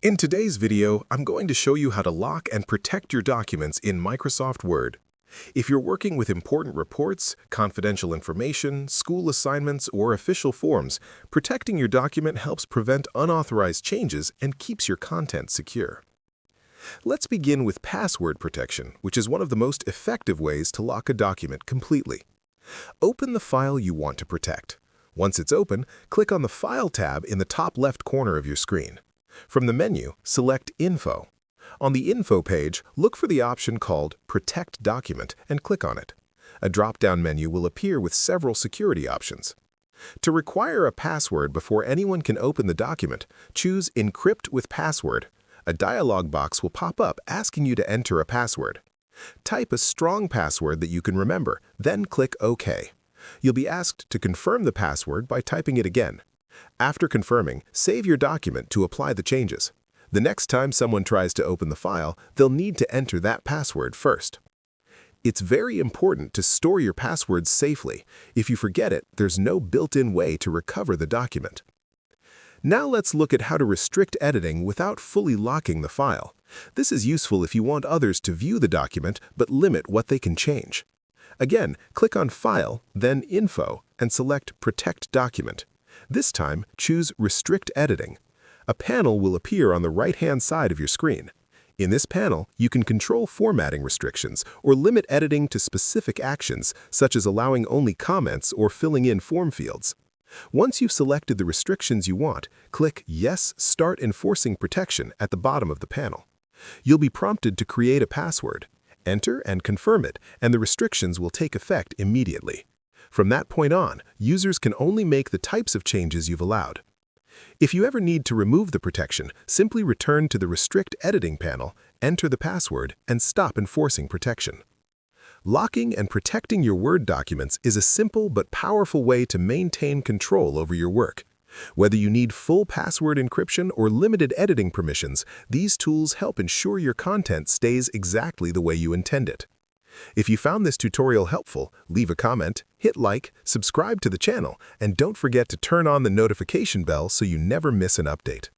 In today's video, I'm going to show you how to lock and protect your documents in Microsoft Word. If you're working with important reports, confidential information, school assignments, or official forms, protecting your document helps prevent unauthorized changes and keeps your content secure. Let's begin with password protection, which is one of the most effective ways to lock a document completely. Open the file you want to protect. Once it's open, click on the File tab in the top left corner of your screen. From the menu, select Info. On the Info page, look for the option called ProtectDocument and click on it. A drop-down menu will appear with several security options. To require a password before anyone can open the document, choose Encrypt with Password. A dialog box will pop up asking you to enter a password. Type a strong password that you can remember, then click OK. You'll be asked to confirm the password by typing it again. After confirming, save your document to apply the changes. The next time someone tries to open the file, they'll need to enter that password first. It's very important to store your passwords safely. If you forget it, there's no built-in way to recover the document. Now let's look at how to restrict editing without fully locking the file. This is useful if you want others to view the document but limit what they can change. Again, click on File, then Info, and select Protect Document. This time, choose Restrict Editing. A panel will appear on the right-hand side of your screen. In this panel, you can control formatting restrictions or limit editing to specific actions, such as allowing only comments or filling in form fields. Once you've selected the restrictions you want, click Yes, Start Enforcing Protection at the bottom of the panel. You'll be prompted to create a password. Enter and confirm it, and the restrictions will take effect immediately. From that point on, users can only make the types of changes you've allowed. If you ever need to remove the protection, simply return to the Restrict Editing panel, enter the password, and stop enforcing protection. Locking and protecting your Word documents is a simple but powerful way to maintain control over your work. Whether you need full password encryption or limited editing permissions, these tools help ensure your content stays exactly the way you intend it. If you found this tutorial helpful, leave a comment, hit like, subscribe to the channel, and don't forget to turn on the notification bell so you never miss an update.